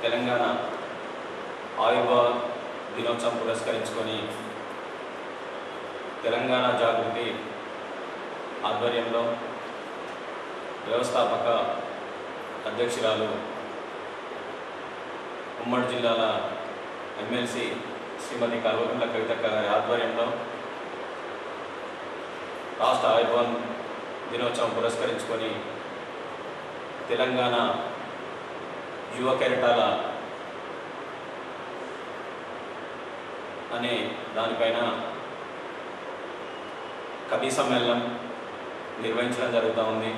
తెలంగాణ ఆవిర్భావ దినోత్సవం పురస్కరించుకొని తెలంగాణ జాగృతి ఆధ్వర్యంలో వ్యవస్థాపక అధ్యక్షురాలు ఉమ్మడి జిల్లాల ఎమ్మెల్సీ శ్రీమతి కల్వకుంట్ల కవితక్క గారి ఆధ్వర్యంలో రాష్ట్ర ఆవిర్భావ దినోత్సవం పురస్కరించుకొని తెలంగాణ యువ కెరటాల అనే దానిపైన కవి సమ్మేళనం నిర్వహించడం జరుగుతూ ఉంది.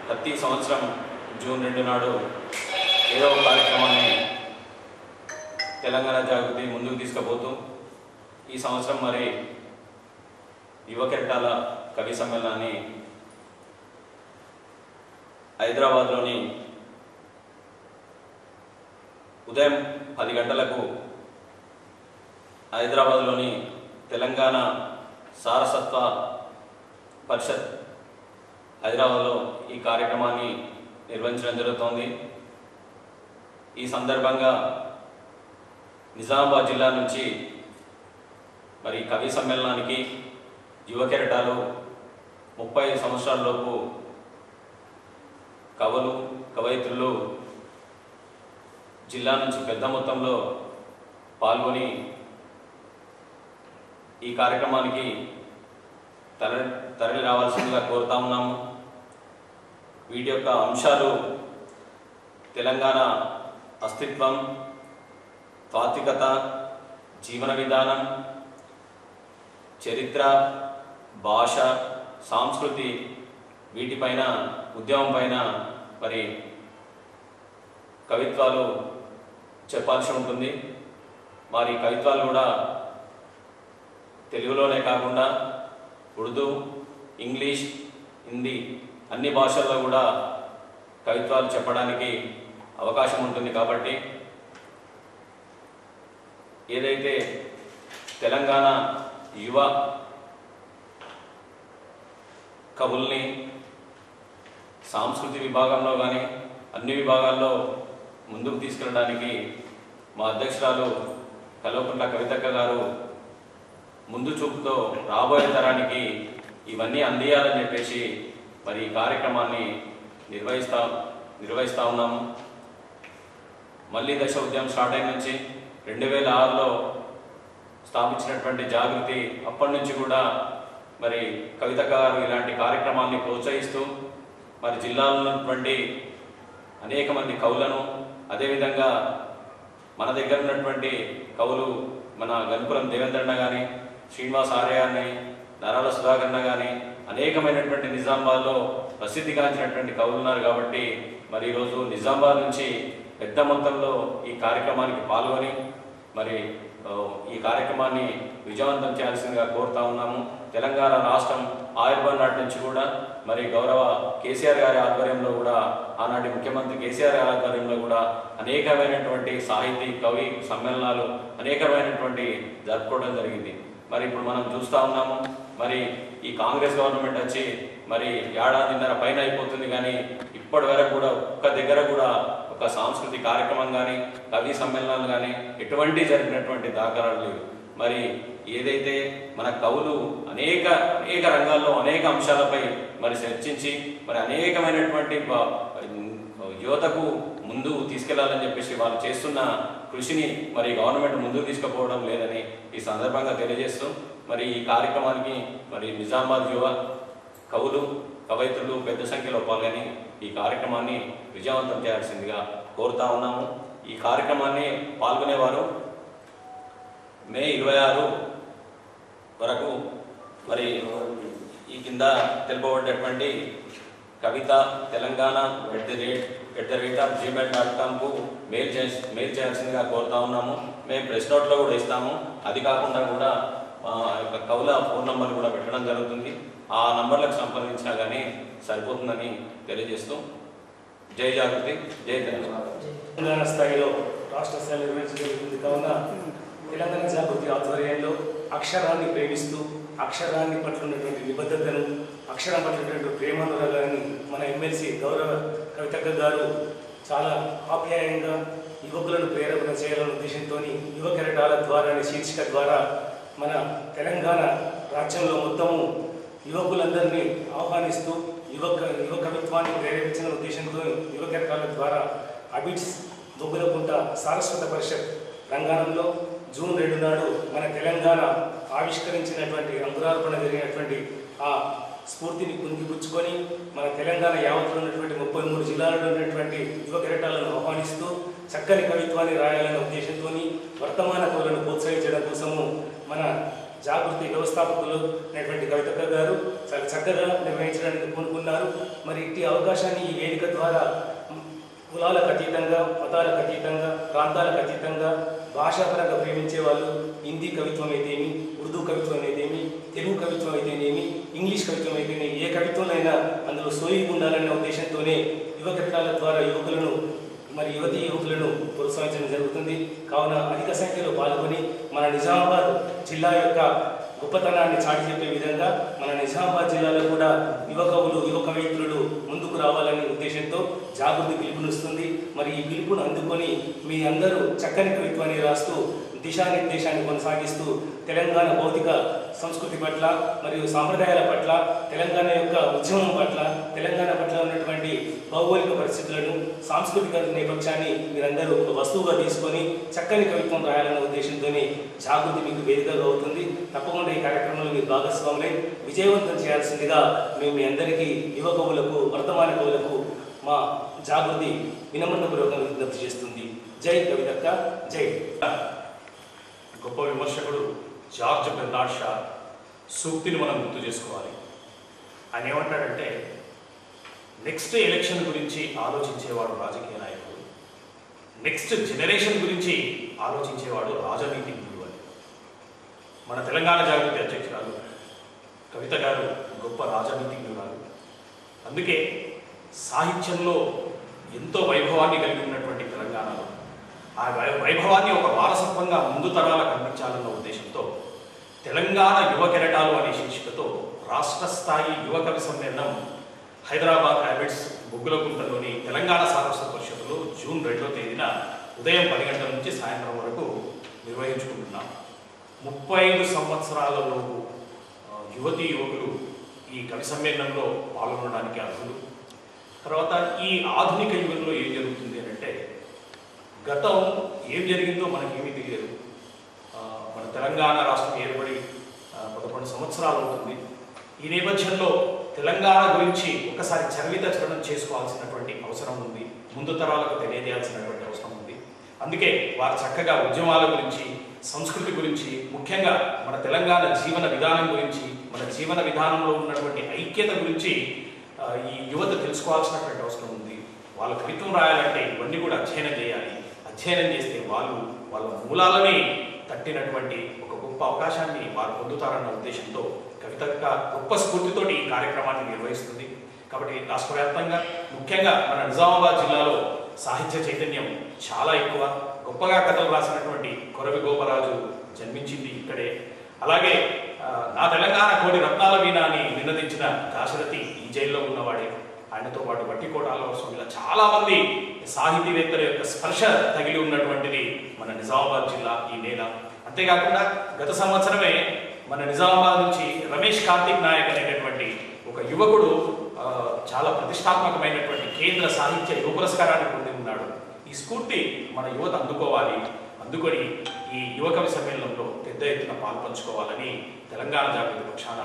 ప్రతి సంవత్సరం జూన్ 2 నాడు ఏదో ఒక కార్యక్రమాన్ని తెలంగాణ జాగృతి ముందుకు తీసుకుపోతూ ఈ సంవత్సరం మరి యువ కెరటాల కవి సమ్మేళనాన్ని హైదరాబాద్లోని ఉదయం 10 గంటలకు హైదరాబాద్లోని తెలంగాణ సారస్వత పరిషత్ హైదరాబాద్లో ఈ కార్యక్రమాన్ని నిర్వహించడం జరుగుతోంది. ఈ సందర్భంగా నిజామాబాద్ జిల్లా నుంచి మరి కవి సమ్మేళనానికి యువ కెరటాలు 30 సంవత్సరాలలోపు కవులు కవయిత్రులు జిల్లా నుంచి పెద్ద మొత్తంలో పాల్గొని ఈ కార్యక్రమానికి తరలి రావాల్సిందిగా కోరుతా ఉన్నాము. వీటి యొక్క అంశాలు తెలంగాణ అస్తిత్వం, తాత్వికత, జీవన విధానం, చరిత్ర, భాష, సంస్కృతి, వీటిపైన ఉద్యమం పైన మరి కవిత్వాలు చెప్పాల్సి ఉంటుంది. వారి కవిత్వాలు కూడా తెలుగులోనే కాకుండా ఉర్దూ, ఇంగ్లీష్, హిందీ అన్ని భాషల్లో కూడా కవిత్వాలు చెప్పడానికి అవకాశం ఉంటుంది. కాబట్టి ఏదైతే తెలంగాణ యువ కవుల్ని సాంస్కృతిక విభాగంలో కానీ అన్ని విభాగాల్లో ముందుకు తీసుకెళ్ళడానికి మా అధ్యక్షురాలు కల్వకుంట్ల కవితక్క గారు ముందు చూపుతో రాబోయే తరానికి ఇవన్నీ అందియాలని చెప్పేసి మరి ఈ కార్యక్రమాన్ని నిర్వహిస్తూ ఉన్నాము. మళ్ళీ దశ ఉద్యమం స్టార్ట్ అయిన నుంచి 2006లో స్థాపించినటువంటి జాగృతి అప్పటి నుంచి కూడా మరి కవితక్క గారు ఇలాంటి కార్యక్రమాన్ని ప్రోత్సహిస్తూ మరి జిల్లాలో ఉన్నటువంటి అనేక మంది కవులను, అదేవిధంగా మన దగ్గర ఉన్నటువంటి కవులు మన గణపురం దేవేంద్రన్న కానీ, శ్రీనివాస్ ఆర్య అని, నరాల సుధాకరణ కానీ అనేకమైనటువంటి నిజామాబాద్లో ప్రసిద్ధిగాంచినటువంటి కవులు ఉన్నారు. కాబట్టి మరి ఈరోజు నిజామాబాద్ నుంచి పెద్ద మొత్తంలో ఈ కార్యక్రమానికి పాల్గొని మరి ఈ కార్యక్రమాన్ని విజయవంతం చేయాల్సిందిగా కోరుతా ఉన్నాము. తెలంగాణ రాష్ట్రం ఆవిర్భావం నాటి నుంచి కూడా మరి గౌరవ కేసీఆర్ గారి ఆధ్వర్యంలో కూడా, ఆనాటి ముఖ్యమంత్రి కేసీఆర్ గారి ఆధ్వర్యంలో కూడా అనేకమైనటువంటి సాహితీ కవి సమ్మేళనాలు అనేకమైనటువంటి జరుపుకోవడం జరిగింది. మరి ఇప్పుడు మనం చూస్తూ ఉన్నాము. మరి ఈ కాంగ్రెస్ గవర్నమెంట్ వచ్చి మరి ఏడాదిన్నర పైన అయిపోతుంది, కానీ ఇప్పటి వరకు కూడా ఒక్క దగ్గర కూడా ఒక సాంస్కృతిక కార్యక్రమం కానీ కవి సమ్మేళనాలు కానీ ఎటువంటి జరిగినటువంటి దాఖలాలు లేవు. మరి ఏదైతే మన కవులు అనేక రంగాల్లో అనేక అంశాలపై మరి చర్చించి మరి అనేకమైనటువంటి యువతకు ముందు తీసుకెళ్లాలని చెప్పేసి వాళ్ళు చేస్తున్న కృషిని మరి గవర్నమెంట్ ముందుకు తీసుకుపోవడం లేదని ఈ సందర్భంగా తెలియజేస్తూ మరి ఈ కార్యక్రమానికి మరి నిజామాబాద్ యువ కవులు కవయిత్రులు పెద్ద సంఖ్యలో పాల్గొని ఈ కార్యక్రమాన్ని విజయవంతం చేయాల్సిందిగా కోరుతా ఉన్నాము. ఈ కార్యక్రమాన్ని పాల్గొనేవారు మే 26 వరకు మరి ఈ కింద తెలుపబడ్డటువంటి కవిత తెలంగాణ @gmail.comకు మెయిల్ చేయాల్సిందిగా కోరుతా ఉన్నాము. మేము ప్రెస్ నోట్లో కూడా ఇస్తాము. అది కాకుండా కూడా కవుల ఫోన్ నంబర్ కూడా పెట్టడం జరుగుతుంది. ఆ నంబర్లకు సంప్రదించినా కానీ సరిపోతుందని తెలియజేస్తూ జై జాగృతి, జై తెలంగాణ. తెలంగాణ స్థాయిలో రాష్ట్ర స్థాయిలో నిర్వహించబడుతుంది కావున తెలంగాణ జాగృతి ఆధ్వర్యంలో అక్షరాన్ని ప్రేమిస్తూ అక్షరాన్ని పట్ల ఉన్నటువంటి నిబద్ధతను అక్షరం పట్ల ప్రేమానురాగాన్ని మన ఎమ్మెల్సీ గౌరవ కవితక్క గారు చాలా ఆప్యాయంగా యువకులను ప్రేరణ చేయాలనే ఉద్దేశంతో యువ కెరటాల ద్వారా శీర్షిక ద్వారా మన తెలంగాణ రాజ్యంలో మొత్తము యువకులందరినీ ఆహ్వానిస్తూ యువ కవిత్వాన్ని ప్రేరేపించిన ఉద్దేశంతో యువ కెరటాల ద్వారా అబిడ్స్ బొగ్గులకుంట సారస్వత పరిషత్ రంగానంలో జూన్ 2 నాడు మన తెలంగాణ ఆవిష్కరించినటువంటి అంకురార్పణ జరిగినటువంటి ఆ స్ఫూర్తిని పుంగిపుచ్చుకొని మన తెలంగాణ యావత్తులో ఉన్నటువంటి 33 జిల్లాలలో ఉన్నటువంటి యువ కెరటాలను ఆహ్వానిస్తూ చక్కని కవిత్వాన్ని రాయాలనే ఉద్దేశంతో వర్తమాన కవులను ప్రోత్సహించడం కోసము మన జాగృతి వ్యవస్థాపకులు అయినటువంటి కవితక్క గారు చాలా చక్కగా నిర్వహించడానికి పూనుకున్నారు. మరి ఇట్టి అవకాశాన్ని ఈ వేదిక ద్వారా కులాలకు అతీతంగా మతాలకు అతీతంగా ప్రాంతాలకు అతీతంగా భాషాపరంగా ప్రేమించే వాళ్ళు హిందీ కవిత్వం అయితేమి, ఉర్దూ కవిత్వం అయితేమి, తెలుగు కవిత్వం అయితేనేమి, ఇంగ్లీష్ కవిత్వం అయితేనేమి, ఏ కవిత్వంలో అందులో సోయి ఉండాలనే ఉద్దేశంతోనే యువ కెరటాల ద్వారా యువకులను మరి యువకులను ప్రోత్సహించడం జరుగుతుంది. కావున అధిక సంఖ్యలో పాల్గొని మన నిజామాబాద్ జిల్లా యొక్క గొప్పతనాన్ని చాటి చెప్పే విధంగా మన నిజామాబాద్ జిల్లాలో కూడా యువ కవులు యువ కవయిత్రులు ముందుకు రావాలనే ఉద్దేశంతో జాగృతి పిలుపునిస్తుంది. మరి ఈ పిలుపును అందుకొని మీ అందరూ చక్కని కవిత్వాన్ని రాస్తూ దిశానిర్దేశాన్ని కొనసాగిస్తూ తెలంగాణ భౌతిక సంస్కృతి పట్ల మరియు సాంప్రదాయాల పట్ల తెలంగాణ యొక్క ఉద్యమం పట్ల తెలంగాణ పట్ల ఉన్నటువంటి భౌగోళిక పరిస్థితులను సాంస్కృతిక నేపథ్యాన్ని మీరందరూ ఒక వస్తువుగా తీసుకొని చక్కని కవిత్వం రాయాలనే ఉద్దేశంతోనే జాగృతి మీకు వేదికగా అవుతుంది. తప్పకుండా ఈ కార్యక్రమంలో మీరు భాగస్వాములై విజయవంతం చేయాల్సిందిగా మేము మీ అందరికీ యువ కవులకు వర్తమాన కవులకు మా జాగృతి వినమ్రతపూర్వకంగా విజ్ఞప్తి చేస్తుంది. జై కవితక్క, జై. గొప్ప విమర్శకుడు జార్జ్ బెర్నార్డ్ షా సూక్తిని మనం గుర్తు చేసుకోవాలి. ఆయన ఏమంటాడంటే, నెక్స్ట్ ఎలక్షన్ గురించి ఆలోచించేవాడు రాజకీయ నాయకుడు, నెక్స్ట్ జనరేషన్ గురించి ఆలోచించేవాడు రాజనీతిజ్ఞుడు అని. మన తెలంగాణ జాగృతి అధ్యక్షురాలు కవిత గారు గొప్ప రాజనీతిజ్ఞురాలు. అందుకే సాహిత్యంలో ఎంతో వైభవాన్ని కలిగి ఉన్నటువంటి తెలంగాణలో ఆ వైభవాన్ని ఒక వారసత్వంగా ముందు తరాలకు అందించాలన్న ఉద్దేశంతో తెలంగాణ యువ కెరటాలు అనే శీర్షికతో రాష్ట్ర స్థాయి యువ కవి సమ్మేళనం హైదరాబాద్ అబిడ్స్ బొగ్గులకుంటలోని తెలంగాణ సారస్వత పరిషత్తులో జూన్ 2వ తేదీన ఉదయం 10 గంటల నుంచి సాయంత్రం వరకు నిర్వహించుకుంటున్నాం. 35 సంవత్సరాలలోపు యువతీ యువకులు ఈ కవి సమ్మేళనంలో పాల్గొనడానికి అర్హులు. తర్వాత ఈ ఆధునిక యుగంలో ఏం జరుగుతుంది అని అంటే, గతం ఏం జరిగిందో మనకేమీ తెలియదు. మన తెలంగాణ రాష్ట్రం ఏర్పడి 11 సంవత్సరాలు అవుతుంది. ఈ నేపథ్యంలో తెలంగాణ గురించి ఒకసారి చరిత్రచరణం చేసుకోవాల్సినటువంటి అవసరం ఉంది, ముందు తరాలకు తెలియజేయాల్సినటువంటి అవసరం ఉంది. అందుకే వారు చక్కగా ఉద్యమాల గురించి, సంస్కృతి గురించి, ముఖ్యంగా మన తెలంగాణ జీవన విధానం గురించి, మన జీవన విధానంలో ఉన్నటువంటి ఐక్యత గురించి ఈ యువత తెలుసుకోవాల్సినటువంటి అవసరం ఉంది. వాళ్ళ కవిత్వం రాయాలంటే ఇవన్నీ కూడా అధ్యయనం చేయాలి. అధ్యయనం చేస్తే వాళ్ళ మూలాలని తట్టినటువంటి ఒక గొప్ప అవకాశాన్ని వారు పొందుతారన్న ఉద్దేశంతో కవిత గొప్ప స్ఫూర్తితోటి ఈ కార్యక్రమాన్ని నిర్వహిస్తుంది. కాబట్టి రాష్ట్ర వ్యాప్తంగా ముఖ్యంగా మన నిజామాబాద్ జిల్లాలో సాహిత్య చైతన్యం చాలా ఎక్కువ. గొప్పగా కథలు రాసినటువంటి కొరవి గోపరాజు జన్మించింది ఇక్కడే. అలాగే నా తెలంగాణ కోటి రత్నాల వీణ అని నినదించిన దాశరథి ఈ జైల్లో ఉన్నవాడే. ఆయనతో పాటు వట్టికోటాల కోసం ఇలా చాలామంది సాహితీవేత్తల యొక్క స్పర్శ తగిలి ఉన్నటువంటిది మన నిజామాబాద్ జిల్లా ఈ నేల. అంతేకాకుండా గత సంవత్సరమే మన నిజామాబాద్ నుంచి రమేష్ కార్తిక్ నాయక్ అనేటటువంటి ఒక యువకుడు చాలా ప్రతిష్టాత్మకమైనటువంటి కేంద్ర సాహిత్య యువ పురస్కారాన్ని పొంది ఉన్నాడు. ఈ స్ఫూర్తి మన యువత అందుకోవాలి. అందుకొని ఈ యువ కవి సమ్మేళనంలో పెద్ద ఎత్తున పాల్పంచుకోవాలని తెలంగాణ జాగృతి పక్షాన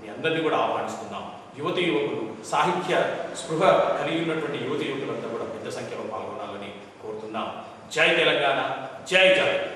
మీ అందరినీ కూడా ఆహ్వానిస్తున్నాం. యువతి యువకులు, సాహిత్య స్పృహ కలిగి ఉన్నటువంటి యువతి యువకులంతా కూడా పెద్ద సంఖ్యలో పాల్గొనాలని కోరుతున్నాం. జై తెలంగాణ, జై జాగృతి.